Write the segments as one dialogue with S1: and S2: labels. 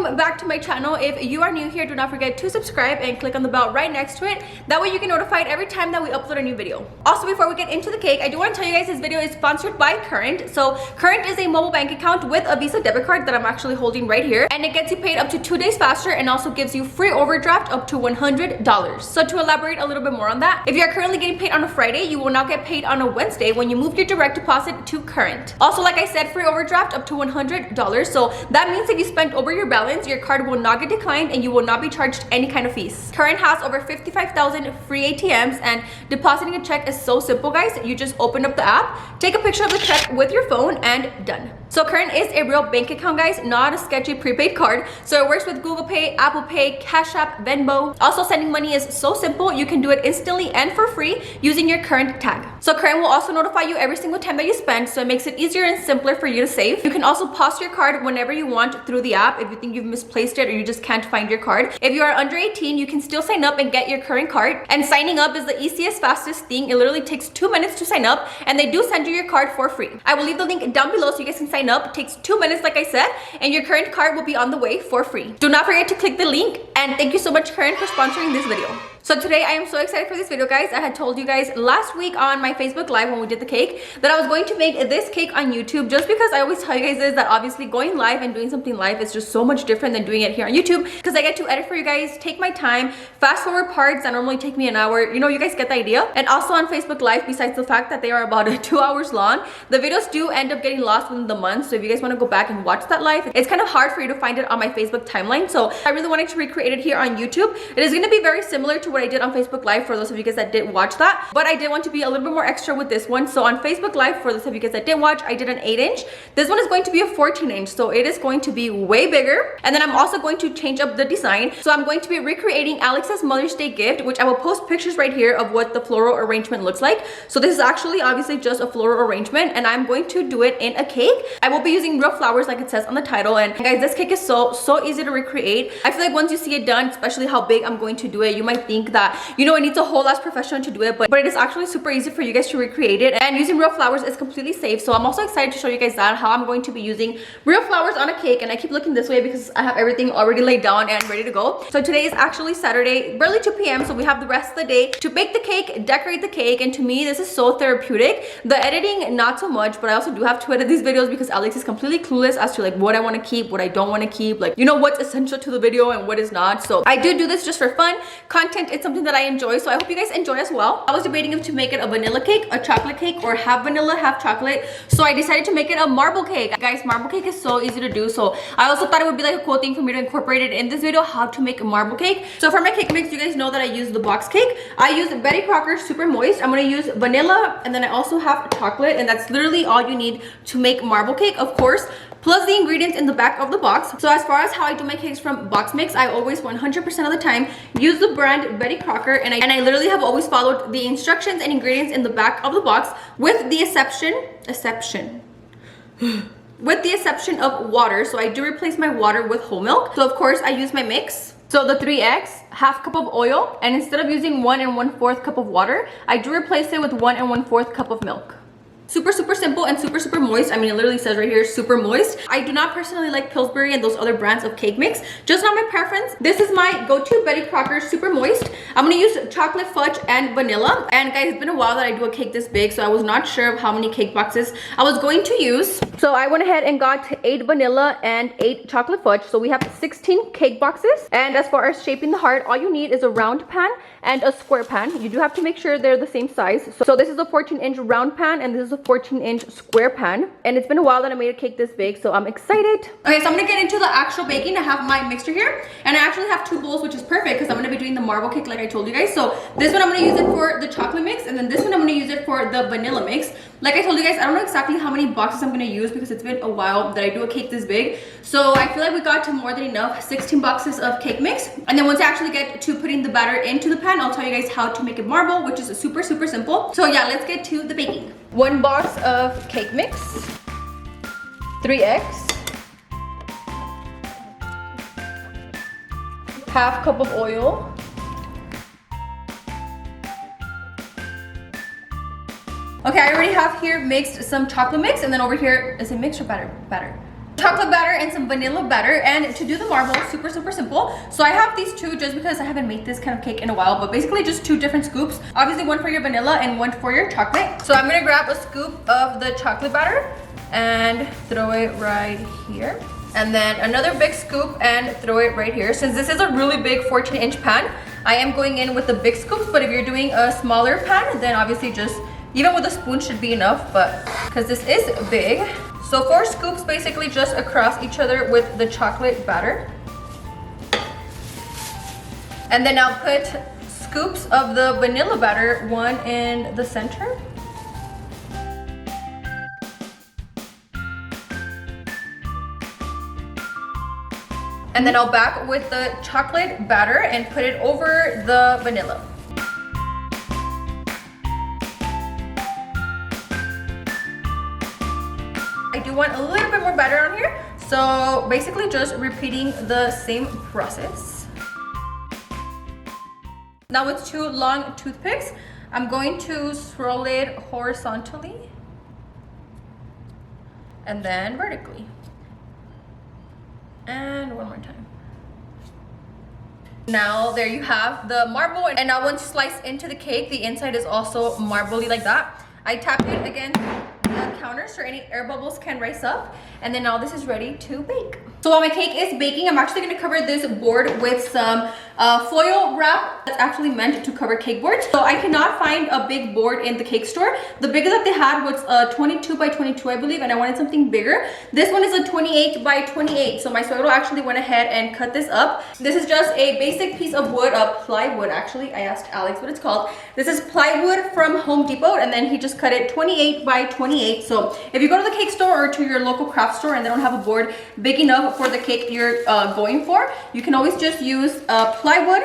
S1: welcome back to my channel. If you are new here, do not forget to subscribe and click on the bell right next to it. That way you get notified every time that we upload a new video. Also, before we get into the cake, I do want to tell you guys this video is sponsored by Current. So Current is a mobile bank account with a Visa debit card that I'm actually holding right here, and it gets you paid up to 2 days faster and also gives you free overdraft up to $100. So to elaborate a little bit more on that, if you are currently getting paid on a Friday, you will now get paid on a Wednesday when you move your direct deposit to Current. Also, like I said, free overdraft up to $100. So that means if you spent over your balance, your card will not get declined and you will not be charged any kind of fees. Current has over 55,000 free ATMs, and depositing a check is so simple, guys. You just open up the app, take a picture of the check with your phone, and done. So Current is a real bank account, guys, not a sketchy prepaid card. So it works with Google Pay, Apple Pay, Cash App, Venmo. Also, sending money is so simple. You can do it instantly and for free using your Current tag. So Current will also notify you every single time that you spend, so it makes it easier and simpler for you to save. You can also pause your card whenever you want through the app if you think you've misplaced it or you just can't find your card. If you are under 18, you can still sign up and get your Current card. And signing up is the easiest, fastest thing. It literally takes 2 minutes to sign up, and they do send you your card for free. I will leave the link down below so you guys can sign up. It takes 2 minutes, like I said, and your Current card will be on the way for free. Do not forget to click the link, and thank you so much, Current, for sponsoring this video. So today I am so excited for this video, guys. I had told you guys last week on my Facebook Live when we did the cake that I was going to make this cake on YouTube, just because I always tell you guys is that obviously going live and doing something live is just so much different than doing it here on YouTube, because I get to edit for you guys, take my time, fast forward parts that normally take me an hour. You know, you guys get the idea. And also on Facebook Live, besides the fact that they are about 2 hours long, the videos do end up getting lost within the month. So if you guys want to go back and watch that live, it's kind of hard for you to find it on my Facebook timeline. So I really wanted to recreate it here on YouTube. It is going to be very similar to what I did on Facebook Live for those of you guys that did watch that, but I did want to be a little bit more extra with this one. So on Facebook Live, for those of you guys that did watch, I did an 8-inch. This one is going to be a 14-inch, so it is going to be way bigger. And then I'm also going to change up the design. So I'm going to be recreating Alex's Mother's Day gift, which I will post pictures right here of what the floral arrangement looks like. So this is actually obviously just a floral arrangement, and I'm going to do it in a cake. I will be using real flowers like it says on the title. And guys, this cake is so easy to recreate. I feel like once you see it done, especially how big I'm going to do it, you might think that, you know, it needs a whole ass professional to do it, but it is actually super easy for you guys to recreate it, and using real flowers is completely safe. So I'm also excited to show you guys that how I'm going to be using real flowers on a cake. And I keep looking this way because I have everything already laid down and ready to go. So today is actually Saturday, barely 2 p.m. so we have the rest of the day to bake the cake, decorate the cake, and to me this is so therapeutic. The editing, not so much, but I also do have to edit these videos because Alex is completely clueless as to like what I want to keep, what I don't want to keep, like, you know, what's essential to the video and what is not. So I do this just for fun content. It's something that I enjoy, so I hope you guys enjoy as well. I was debating if to make it a vanilla cake, a chocolate cake, or half vanilla, half chocolate. So I decided to make it a marble cake. Guys, marble cake is so easy to do. So I also thought it would be like a cool thing for me to incorporate it in this video, how to make a marble cake. So for my cake mix, you guys know that I use the box cake. I use Betty Crocker Super Moist. I'm going to use vanilla, and then I also have chocolate, and that's literally all you need to make marble cake, of course, plus the ingredients in the back of the box. So as far as how I do my cakes from box mix, I always 100% of the time use the brand Betty Crocker, and I literally have always followed the instructions and ingredients in the back of the box, with the exception of water. So I do replace my water with whole milk. So of course I use my mix. So the 3 eggs, half cup of oil, and instead of using 1 1/4 cup of water, I do replace it with 1 1/4 cup of milk. Super simple and super moist. I mean, it literally says right here, super moist. I do not personally like Pillsbury and those other brands of cake mix, just not my preference. This is my go-to Betty Crocker Super Moist. I'm gonna use chocolate fudge and vanilla. And guys, it's been a while that I do a cake this big, so I was not sure of how many cake boxes I was going to use. So I went ahead and got 8 vanilla and 8 chocolate fudge. So we have 16 cake boxes. And as far as shaping the heart, all you need is a round pan and a square pan. You do have to make sure they're the same size. So this is a 14-inch round pan, and this is a 14-inch square pan. And it's been a while that I made a cake this big, so I'm excited. Okay, so I'm gonna get into the actual baking. I have my mixture here, and I actually have 2 bowls, which is perfect because I'm gonna be doing the marble cake like I told you guys. So this one I'm gonna use it for the chocolate mix, and then this one I'm gonna use it for the vanilla mix. Like I told you guys, I don't know exactly how many boxes I'm gonna use because it's been a while that I do a cake this big. So I feel like we got to more than enough, 16 boxes of cake mix. And then once I actually get to putting the batter into the pan, I'll tell you guys how to make it marble, which is super simple. So yeah, let's get to the baking. 1 box of cake mix, 3 eggs, half cup of oil, okay, I already have here mixed some chocolate mix, and then over here is it mixed or batter? chocolate batter and some vanilla batter. And to do the marble, super simple. So I have these two just because I haven't made this kind of cake in a while, but basically just two different scoops. Obviously one for your vanilla and one for your chocolate. So I'm gonna grab a scoop of the chocolate batter and throw it right here. And then another big scoop and throw it right here. Since this is a really big 14-inch pan, I am going in with the big scoops, but if you're doing a smaller pan, then obviously just even with a spoon should be enough, but because this is big. So 4 scoops basically just across each other with the chocolate batter. And then I'll put scoops of the vanilla batter, one in the center. And then I'll back with the chocolate batter and put it over the vanilla. I do want a little bit more batter on here. So basically just repeating the same process. Now with 2 long toothpicks, I'm going to swirl it horizontally and then vertically. And one more time. Now there you have the marble, and now once you slice into the cake, the inside is also marbly like that. I tap it against the counter so any air bubbles can rise up, and then now this is ready to bake. So while my cake is baking, I'm actually going to cover this board with some foil wrap that's actually meant to cover cake boards. So I cannot find a big board in the cake store. The biggest that they had was 22 by 22, I believe, and I wanted something bigger. This one is a 28 by 28. So my suegro actually went ahead and cut this up. This is just a basic piece of wood, plywood actually. I asked Alex what it's called. This is plywood from Home Depot, and then he just cut it 28 by 28. So if you go to the cake store or to your local craft store and they don't have a board big enough for the cake you're going for, you can always just use plywood.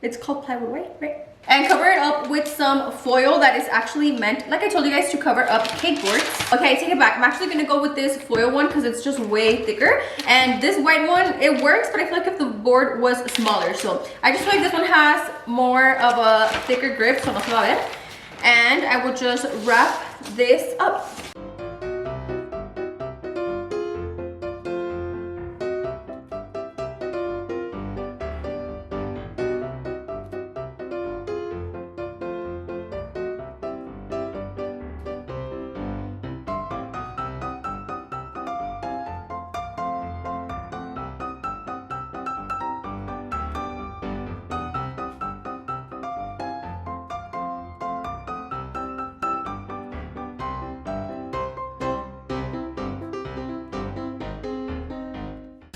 S1: It's called plywood, right? And cover it up with some foil that is actually meant, like I told you guys, to cover up cake boards. Okay, I take it back. I'm actually gonna go with this foil one because it's just way thicker. And this white one, it works, but I feel like if the board was smaller. So I just feel like this one has more of a thicker grip, so no se va a ver. And I will just wrap this up.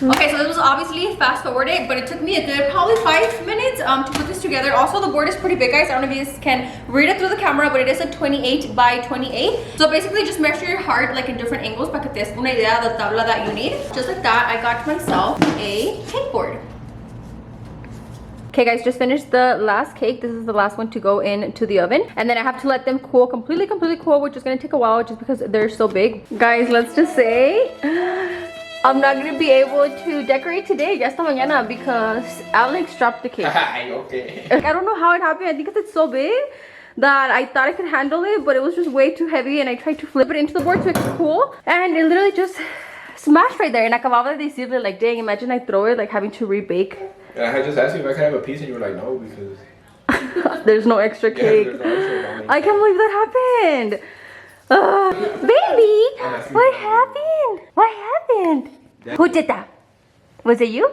S1: Okay, so this was obviously fast forwarded, but it took me a good probably 5 minutes to put this together. Also, the board is pretty big, guys. I don't know if you guys can read it through the camera, but it is a 28 by 28. So basically just measure your heart like in different angles para que te des una idea de la tabla that you need. Just like that, I got myself a cake board. Okay guys, just finished the last cake. This is the last one to go into the oven, and then I have to let them cool completely cool, which is gonna take a while just because they're so big. Guys, let's just say I'm not gonna be able to decorate today, ya hasta mañana, because Alex dropped the cake.
S2: Okay.
S1: Like, I don't know how it happened. I think because it's so big that I thought I could handle it, but it was just way too heavy, and I tried to flip it into the board so it could cool, and it literally just smashed right there. And acababa de decirle, like, dang, imagine I throw it, like having to rebake.
S2: Yeah, I just asked you if I could have a piece, and you were like, no, because
S1: there's no extra cake.
S2: Yeah, there's no extra.
S1: I can't believe that happened. Baby, what happened? What happened? Who did that? Was it you?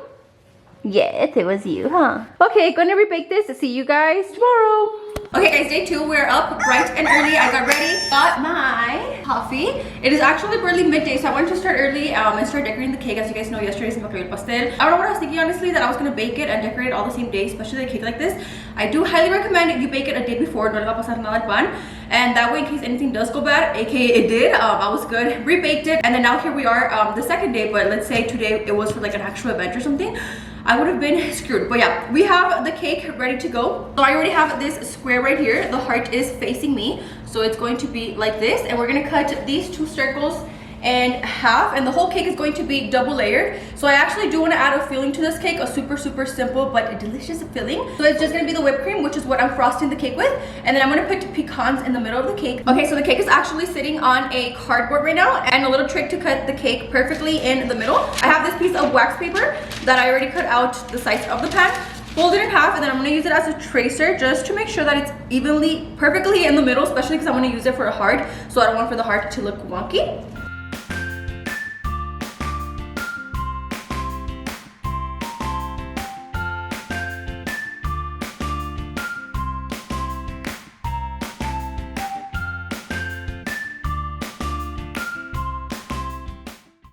S1: Yes, it was you, huh? Okay, gonna rebake this. See you guys tomorrow. Okay guys, day 2, we're up bright and early. I got ready, got my coffee. It is actually barely midday, so I wanted to start early and start decorating the cake. As you guys know, yesterday se me cayó el pastel. I don't know what I was thinking, honestly, that I was gonna bake it and decorate it all the same day, especially a cake like this. I do highly recommend you bake it a day before, no le va a pasar nada al pan. And that way, in case anything does go bad, aka it did, I was good, rebaked it, and then now here we are, the second day. But let's say today it was for like an actual event or something, I would have been screwed. But yeah, we have the cake ready to go. So I already have this square right here. The heart is facing me, so it's going to be like this, and we're gonna cut these 2 circles and the whole cake is going to be double layered. So I actually do want to add a filling to this cake, a super simple but a delicious filling. So it's just going to be the whipped cream, which is what I'm frosting the cake with, and then I'm going to put pecans in the middle of the cake. Okay, so the cake is actually sitting on a cardboard right now, and a little trick to cut the cake perfectly in the middle. I have this piece of wax paper that I already cut out the sides of the pan, fold it in half, and then I'm going to use it as a tracer just to make sure that it's perfectly in the middle, especially because I'm going to use it for a heart, so I don't want for the heart to look wonky.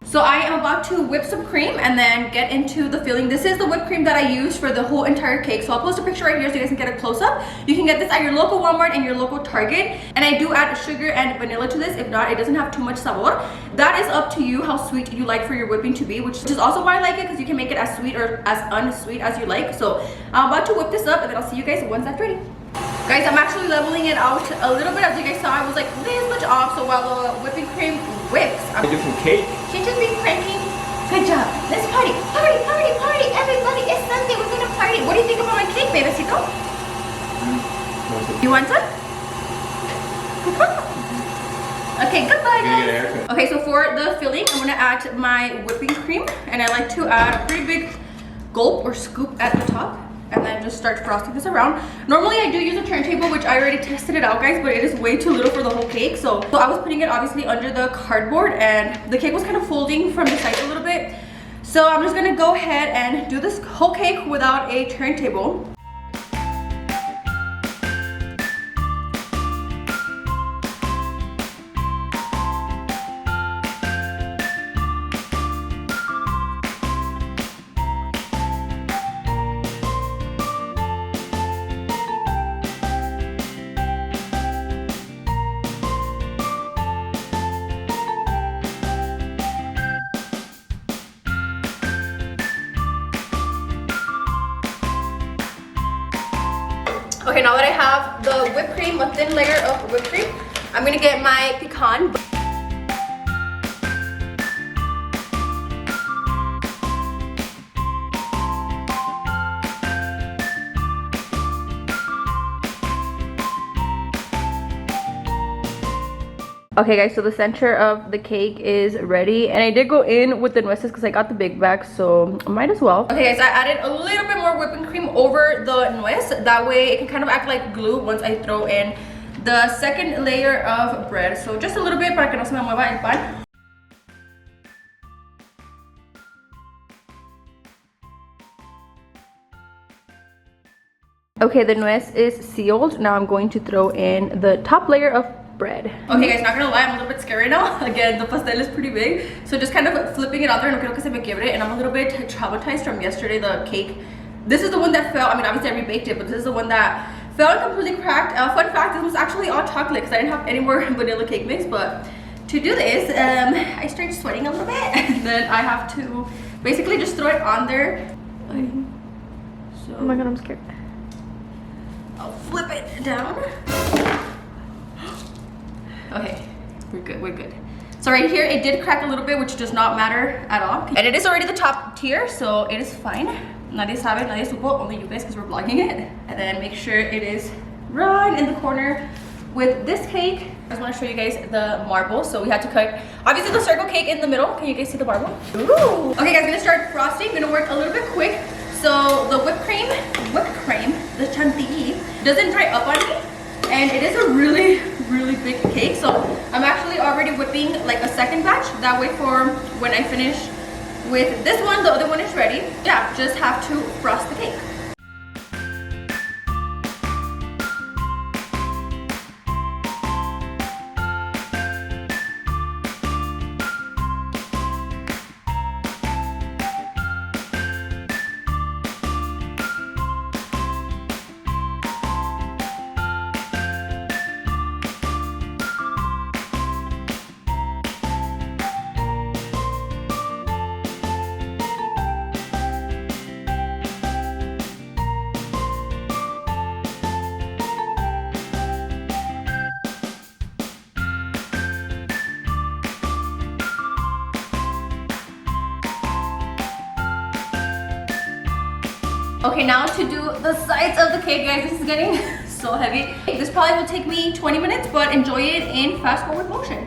S1: So I am about to whip some cream and then get into the filling. This is the whipped cream that I used for the whole entire cake. So I'll post a picture right here so you guys can get a close up. You can get this at your local Walmart and your local Target. And I do add sugar and vanilla to this. If not, it doesn't have too much sabor. That is up to you how sweet you like for your whipping to be, which is also why I like it, because you can make it as sweet or as unsweet as you like. So I'm about to whip this up and then I'll see you guys once that's ready. Guys, I'm actually leveling it out a little bit. As you guys saw, I was like this much off. So while the whipping cream whips, I'm
S2: different cake.
S1: She's just being cranky. Good job. Let's party. Party, party, party. Everybody, it's Sunday. We're gonna party. What do you think about my cake, bebecito? You want some? Okay, goodbye, guys. Okay, so for the filling, I'm gonna add my whipping cream, and I like to add a pretty big gulp or scoop at the top, and then just start frosting this around. Normally I do use a turntable, which I already tested it out, guys, but it is way too little for the whole cake. So I was putting it obviously under the cardboard, and the cake was kind of folding from the sides a little bit. So I'm just gonna go ahead and do this whole cake without a turntable. Okay, now that I have the whipped cream, a thin layer of whipped cream, I'm gonna get my pecan. Okay guys, so the center of the cake is ready, and I did go in with the nueces because I got the big bag, so I might as well. Okay guys, I added a little bit more whipping cream over the nuez. That way it can kind of act like glue once I throw in the second layer of bread. So just a little bit para que no se me mueva el pan. Okay, the nuez is sealed. Now I'm going to throw in the top layer of bread. Okay guys, not gonna lie, I'm a little bit scared right now. Again, the pastel is pretty big, so just kind of flipping it out there, no quiero que se me quiebre, and I'm a little bit traumatized from yesterday, the cake. This is the one that fell. I mean, obviously I rebaked it, but this is the one that fell and completely cracked. Fun fact, this was actually all chocolate because I didn't have any more vanilla cake mix, but to do this, I started sweating a little bit, and then I have to basically just throw it on there. So, oh my god, I'm scared. I'll flip it down. Okay, we're good, we're good. So right here, it did crack a little bit, which does not matter at all. And it is already the top tier, so it is fine. Nadie sabe, nadie supo, only you guys, because we're vlogging it. And then make sure it is right in the corner with this cake. I just want to show you guys the marble. So we had to cut, obviously, the circle cake in the middle. Can you guys see the marble? Ooh. Okay guys, I'm gonna start frosting. Gonna work a little bit quick. So the whipped cream, the chantilly, doesn't dry up on me. And it is a really big cake, so I'm actually already whipping like a second batch. That way for when I finish with this one, the other one is ready. Yeah, just have to frost the cake. Okay, now to do the sides of the cake, guys. This is getting so heavy. This probably will take me 20 minutes, but enjoy it in fast forward motion.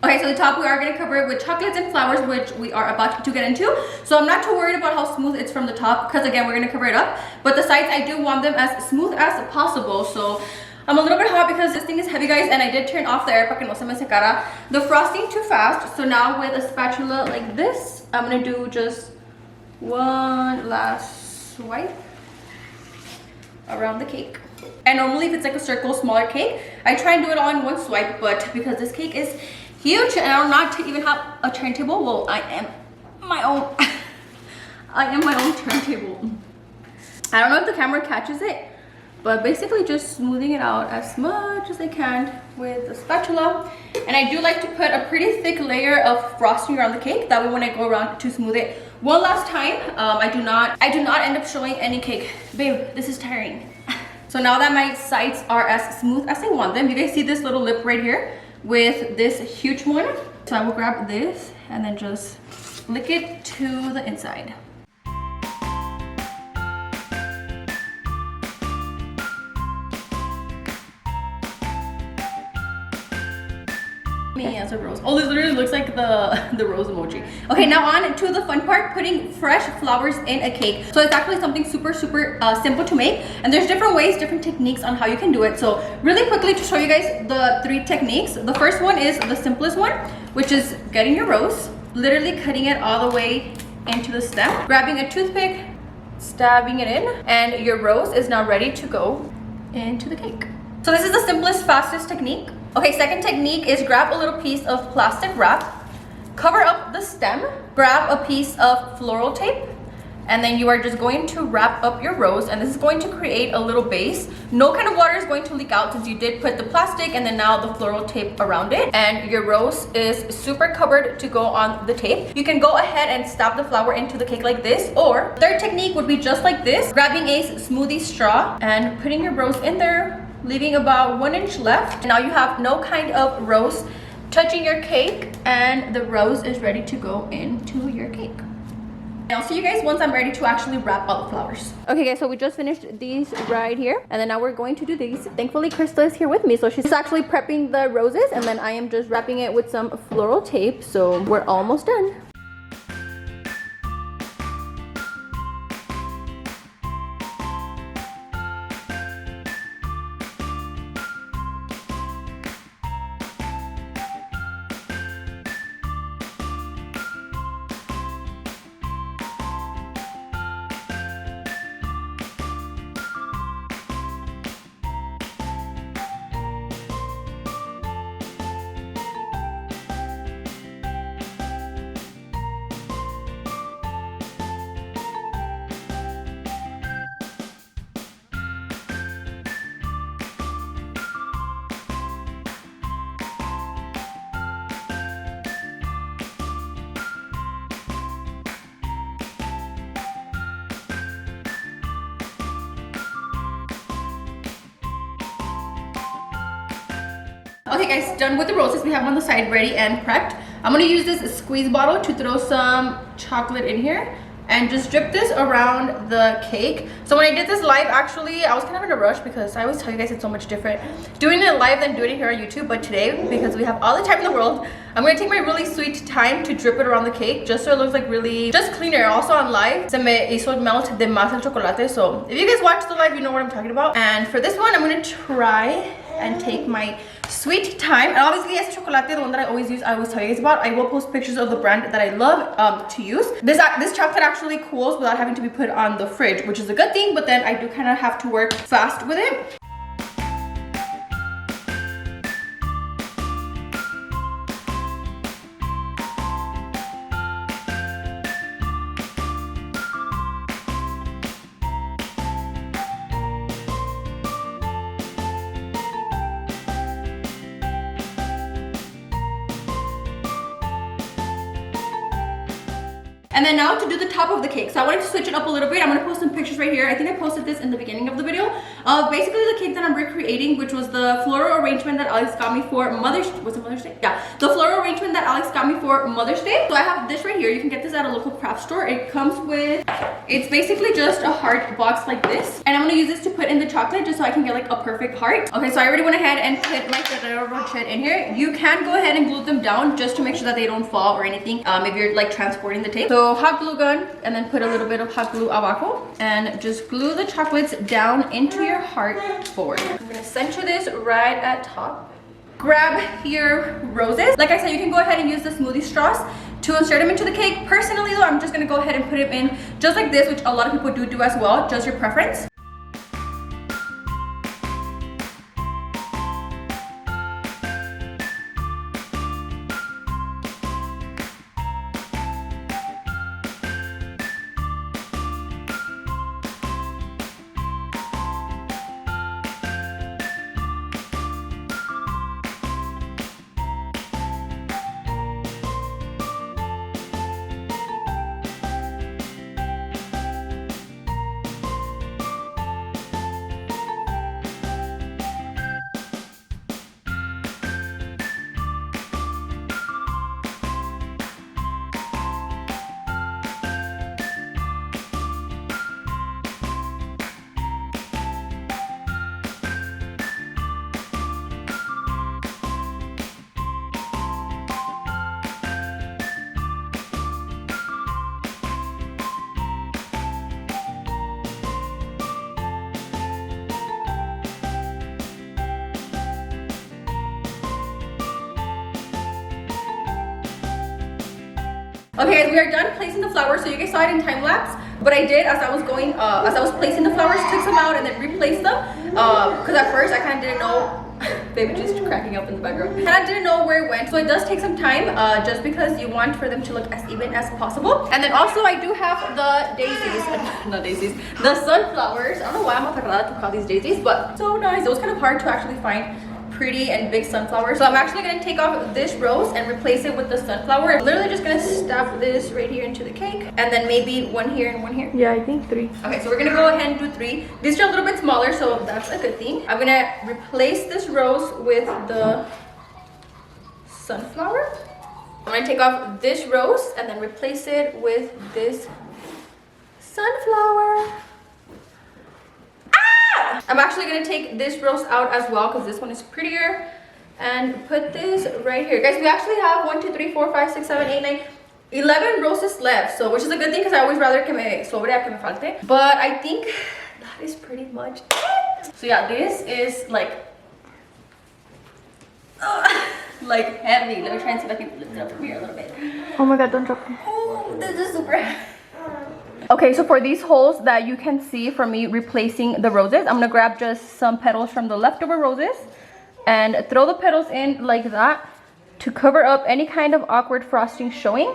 S1: Okay, so the top we are going to cover it with chocolates and flowers, which we are about to get into. So I'm not too worried about how smooth it's from the top because again, we're going to cover it up. But the sides, I do want them as smooth as possible. So I'm a little bit hot because this thing is heavy, guys, and I did turn off the air para que no se me secara the frosting too fast. So now with a spatula like this, I'm going to do just one last swipe around the cake. And normally if it's like a circle, smaller cake, I try and do it all in one swipe, but because this cake is huge and I don't not to even have a turntable, well, I am my own turntable. I don't know if the camera catches it, but basically just smoothing it out as much as I can with the spatula. And I do like to put a pretty thick layer of frosting around the cake, that way when I go around to smooth it one last time, I do not end up showing any cake. Babe, this is tiring. So now that my sides are as smooth as I want them, you guys see this little lip right here with this huge one? So I will grab this and then just flick it to the inside. Me as a rose. Oh, this literally looks like the rose emoji. Okay, now on to the fun part, putting fresh flowers in a cake. So it's actually something super simple to make, and there's different ways, different techniques on how you can do it. So really quickly to show you guys the 3 techniques. The first one is the simplest one, which is getting your rose, literally cutting it all the way into the stem, grabbing a toothpick, stabbing it in, and your rose is now ready to go into the cake. So this is the simplest, fastest technique. Okay, second technique is grab a little piece of plastic wrap, cover up the stem, grab a piece of floral tape, and then you are just going to wrap up your rose, and this is going to create a little base. No kind of water is going to leak out since you did put the plastic and then now the floral tape around it, and your rose is super covered to go on the tape. You can go ahead and stab the flower into the cake like this, or third technique would be just like this, grabbing a smoothie straw and putting your rose in there, leaving about 1 inch left. Now you have no kind of rose touching your cake, and the rose is ready to go into your cake. And I'll see you guys once I'm ready to actually wrap all the flowers. Okay guys, so we just finished these right here, and then now we're going to do these. Thankfully Krista is here with me, so she's actually prepping the roses, and then I am just wrapping it with some floral tape, so we're almost done. Okay guys, done with the roses. We have them on the side ready and prepped. I'm gonna use this squeeze bottle to throw some chocolate in here. and just drip this around the cake. So when I did this live, actually I was kind of in a rush because I always tell you guys it's so much different doing it live than doing it here on YouTube. But today, because we have all the time in the world, I'm gonna take my really sweet time to drip it around the cake just so it looks like really just cleaner. Also on live, se me hizo melt de más el chocolate. So if you guys watch the live, you know what I'm talking about. And for this one, I'm gonna try and take my sweet time. And obviously, yes, chocolate, the one that I always use, I always tell you guys about. I will post pictures of the brand that I love to use. This chocolate actually cools without having to be put on the fridge, which is a good thing, but then I do kind of have to work fast with it. And then now to do the top of the cake. So I wanted to switch it up a little bit. I'm gonna post some pictures right here. I think I posted this in the beginning of the video. Basically the cake that I'm recreating, which was the floral arrangement that Alex got me for Mother's Day? Yeah, the floral arrangement that Alex got me for Mother's Day. So I have this right here. You can get this at a local craft store. It comes with, it's basically just a heart box like this. And I'm gonna use this to put in the chocolate just so I can get like a perfect heart. Okay, so I already went ahead and put my Ferrero Rocher in here. You can go ahead and glue them down just to make sure that they don't fall or anything if you're like transporting the tape. So hot glue gun, and then put a little bit of hot glue abajo and just glue the chocolates down into your heart forward. I'm gonna center this right at top. Grab your roses. Like I said, you can go ahead and use the smoothie straws to insert them into the cake. Personally though, I'm just gonna go ahead and put them in just like this, which a lot of people do as well, just your preference. Okay, we are done placing the flowers. So you guys saw it in time lapse. What I did as I was placing the flowers, took some out and then replaced them. Because at first I kind of didn't know. Baby just cracking up in the background. And I didn't know where it went. So it does take some time just because you want for them to look as even as possible. And then also I do have the daisies, not daisies, the sunflowers. I don't know why I'm not allowed to call these daisies, but so nice. It was kind of hard to actually find pretty and big sunflowers. So I'm actually gonna take off this rose and replace it with the sunflower. I'm literally just gonna stuff this right here into the cake, and then maybe one here and one here.
S3: Yeah, I think 3.
S1: Okay, so we're gonna go ahead and do 3. These are a little bit smaller, so that's a good thing. I'm gonna replace this rose with the sunflower. I'm gonna take off this rose and then replace it with this sunflower. I'm actually gonna take this rose out as well because this one is prettier, and put this right here. Guys, we actually have 1, 2, 3, 4, 5, 6, 7, 8, 9, 11 roses left, so which is a good thing because I always rather que me sobre a que me falte. But I think that is pretty much it. So yeah, this is like heavy. Let me try and see if I can lift it up from here a little bit.
S3: Oh my god, don't drop it.
S1: Oh, this is super heavy. Okay, so for these holes that you can see from me replacing the roses, I'm gonna grab just some petals from the leftover roses and throw the petals in like that to cover up any kind of awkward frosting showing.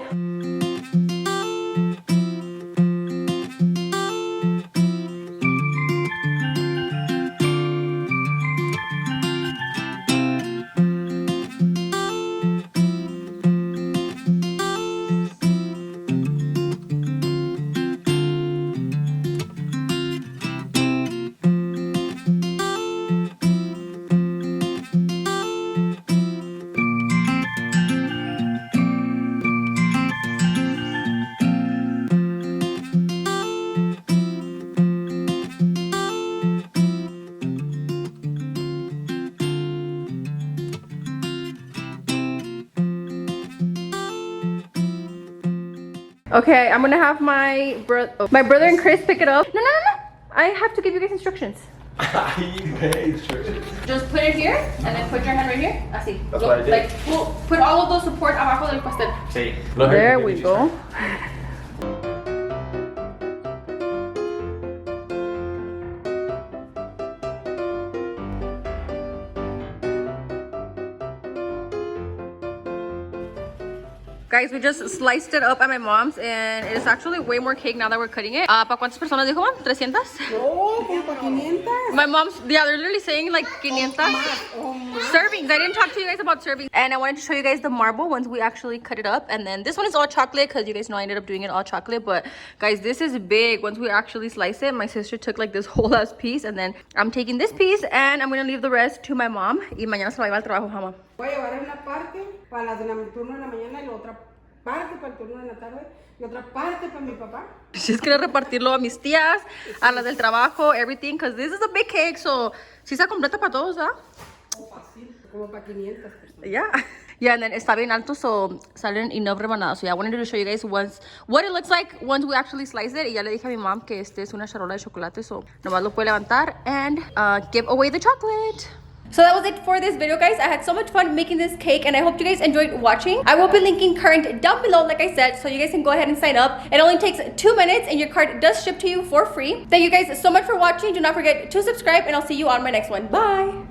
S1: Okay, I'm gonna have my brother and Chris pick it up. No. I have to give you guys instructions.
S2: Instructions.
S1: Just put it here and then put your hand right here. Así.
S2: That's what I did.
S1: Like, put all of those support abajo del pastel.
S2: Sí.
S1: There we go. Guys, we just sliced it up at my mom's and it's actually way more cake now that we're cutting it. ¿Para cuántas personas dijo, Mom? ¿300?
S3: No, como para 500.
S1: My mom's, yeah, they're literally saying like 500 servings. I didn't talk to you guys about servings. And I wanted to show you guys the marble once we actually cut it up. And then this one is all chocolate because you guys know I ended up doing it all chocolate. But guys, this is big. Once we actually slice it, my sister took like this whole ass piece. And then I'm taking this piece and I'm going to leave the rest to my mom. Y mañana se la lleva al trabajo, mamá.
S3: Voy a llevar una parte para las de la turno de la mañana y la otra parte para el turno de la tarde y otra parte para mi papá.
S1: She's gonna repartirlo a mis tías, a las del trabajo, everything, because this is a big cake, so si está completa para todos, ¿ah?
S3: Como para 500 personas.
S1: Yeah, and then está bien alto, so salen enough rebanadas. So yeah, I wanted to show you guys once what it looks like once we actually slice it. Y ya le dije a mi mom que este es una charola de chocolate, so nomás lo puede levantar and give away the chocolate. So that was it for this video, guys. I had so much fun making this cake and I hope you guys enjoyed watching. I will be linking Current down below, like I said, so you guys can go ahead and sign up. It only takes 2 minutes and your card does ship to you for free. Thank you guys so much for watching. Do not forget to subscribe and I'll see you on my next one. Bye.